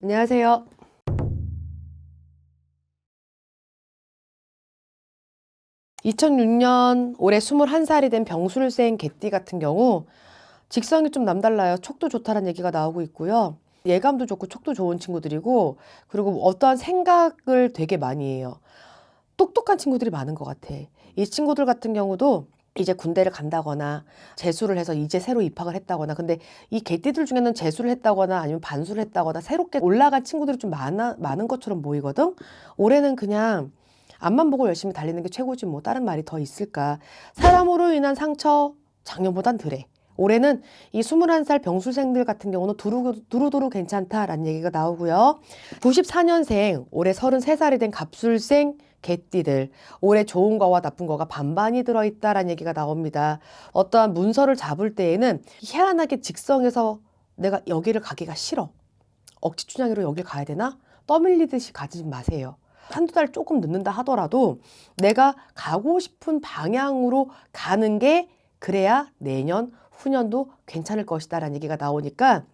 안녕하세요. 2006년 올해 21살이 된 병술생 개띠 같은 경우 직성이 좀 남달라요. 촉도 좋다는 얘기가 나오고 있고요. 예감도 좋고 촉도 좋은 친구들이고, 그리고 어떠한 생각을 되게 많이 해요. 똑똑한 친구들이 많은 것 같아. 이 친구들 같은 경우도 이제 군대를 간다거나 재수를 해서 이제 새로 입학을 했다거나, 근데 이 개띠들 중에는 재수를 했다거나 아니면 반수를 했다거나 새롭게 올라간 친구들이 좀 많은 것처럼 보이거든. 올해는 그냥 앞만 보고 열심히 달리는 게 최고지 뭐 다른 말이 더 있을까. 사람으로 인한 상처 작년보단 덜해. 올해는 이 21살 병술생들 같은 경우는 두루두루 괜찮다라는 얘기가 나오고요. 94년생 올해 33살이 된 갑술생 개띠들, 올해 좋은 거와 나쁜 거가 반반이 들어있다라는 얘기가 나옵니다. 어떠한 문서를 잡을 때에는 희한하게 직성에서 내가 여기를 가기가 싫어, 억지춘향이로 여길 가야 되나? 떠밀리듯이 가지 마세요. 한두 달 조금 늦는다 하더라도 내가 가고 싶은 방향으로 가는 게, 그래야 내년, 후년도 괜찮을 것이다라는 얘기가 나오니까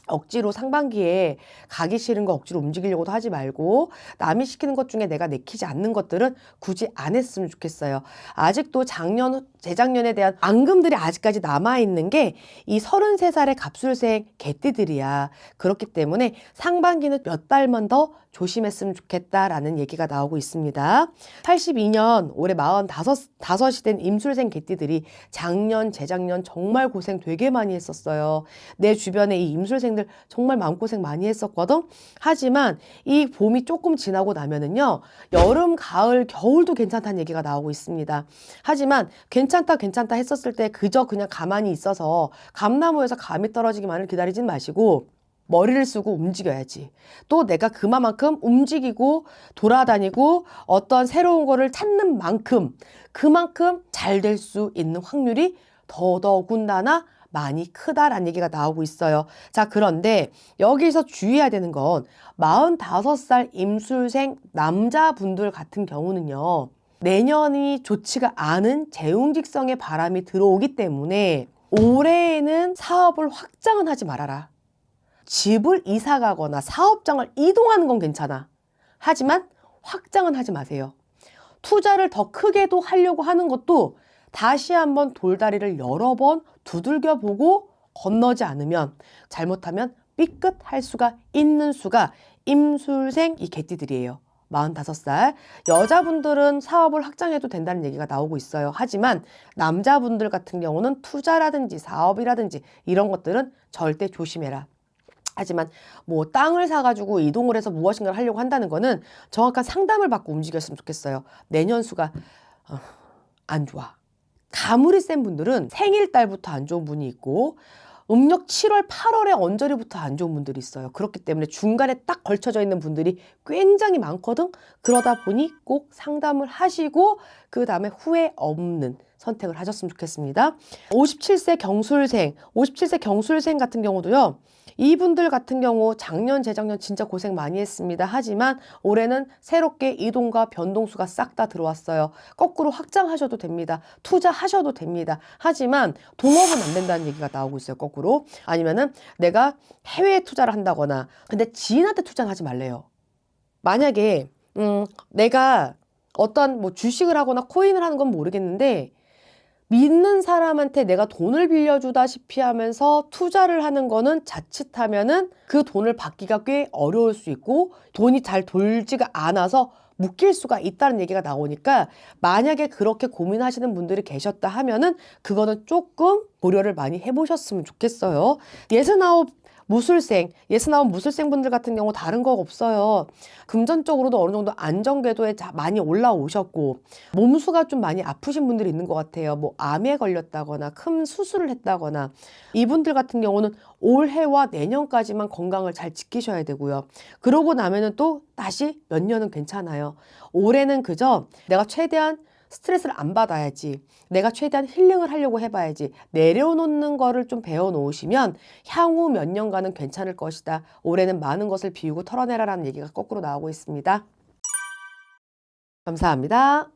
억지로 상반기에 가기 싫은 거 억지로 움직이려고도 하지 말고, 남이 시키는 것 중에 내가 내키지 않는 것들은 굳이 안 했으면 좋겠어요. 아직도 작년, 재작년에 대한 앙금들이 아직까지 남아있는 게 이 33살의 갑술생 개띠들이야. 그렇기 때문에 상반기는 몇 달만 더 조심했으면 좋겠다라는 얘기가 나오고 있습니다. 82년 올해 45이 된 임술생 개띠들이 작년, 재작년 정말 고생 되게 많이 했었어요. 내 주변에 이 임술생들 정말 마음고생 많이 했었거든. 하지만 이 봄이 조금 지나고 나면은요, 여름, 가을, 겨울도 괜찮다는 얘기가 나오고 있습니다. 하지만 괜찮다 했었을 때 그저 그냥 가만히 있어서 감나무에서 감이 떨어지기만을 기다리진 마시고 머리를 쓰고 움직여야지. 또 내가 그만큼 움직이고 돌아다니고 어떤 새로운 거를 찾는 만큼 그만큼 잘 될 수 있는 확률이 더더군다나 많이 크다라는 얘기가 나오고 있어요. 자, 그런데 여기서 주의해야 되는 건 45살 임술생 남자분들 같은 경우는요, 내년이 좋지가 않은 재운직성의 바람이 들어오기 때문에 올해에는 사업을 확장은 하지 말아라. 집을 이사 가거나 사업장을 이동하는 건 괜찮아. 하지만 확장은 하지 마세요. 투자를 더 크게도 하려고 하는 것도 다시 한번 돌다리를 여러 번 두들겨 보고 건너지 않으면, 잘못하면 삐끗할 수가 있는 수가 임술생 이 개띠들이에요. 45살. 여자분들은 사업을 확장해도 된다는 얘기가 나오고 있어요. 하지만 남자분들 같은 경우는 투자라든지 사업이라든지 이런 것들은 절대 조심해라. 하지만 뭐 땅을 사가지고 이동을 해서 무엇인가를 하려고 한다는 거는 정확한 상담을 받고 움직였으면 좋겠어요. 내년 수가 안 좋아. 가물이 센 분들은 생일달부터 안 좋은 분이 있고, 음력 7월, 8월에 언저리부터 안 좋은 분들이 있어요. 그렇기 때문에 중간에 딱 걸쳐져 있는 분들이 굉장히 많거든. 그러다 보니 꼭 상담을 하시고 그 다음에 후회 없는 선택을 하셨으면 좋겠습니다. 57세 경술생 같은 경우도요, 이분들 같은 경우 작년, 재작년 진짜 고생 많이 했습니다. 하지만 올해는 새롭게 이동과 변동수가 싹 다 들어왔어요. 거꾸로 확장하셔도 됩니다. 투자하셔도 됩니다. 하지만 동업은 안 된다는 얘기가 나오고 있어요. 거꾸로. 아니면은 내가 해외에 투자를 한다거나, 근데 지인한테 투자는 하지 말래요. 만약에 내가 어떤 뭐 주식을 하거나 코인을 하는 건 모르겠는데, 믿는 사람한테 내가 돈을 빌려주다시피 하면서 투자를 하는 거는 자칫하면은 그 돈을 받기가 꽤 어려울 수 있고 돈이 잘 돌지가 않아서 묶일 수가 있다는 얘기가 나오니까, 만약에 그렇게 고민하시는 분들이 계셨다 하면은 그거는 조금 고려를 많이 해보셨으면 좋겠어요. 69 무술생 분들 같은 경우 다른 거 없어요. 금전적으로도 어느 정도 안정궤도에 많이 올라오셨고, 몸수가 좀 많이 아프신 분들이 있는 것 같아요. 뭐 암에 걸렸다거나 큰 수술을 했다거나, 이분들 같은 경우는 올해와 내년까지만 건강을 잘 지키셔야 되고요. 그러고 나면은 또 다시 몇 년은 괜찮아요. 올해는 그저 내가 최대한 스트레스를 안 받아야지, 내가 최대한 힐링을 하려고 해봐야지, 내려놓는 거를 좀 배워놓으시면 향후 몇 년간은 괜찮을 것이다. 올해는 많은 것을 비우고 털어내라라는 얘기가 거꾸로 나오고 있습니다. 감사합니다.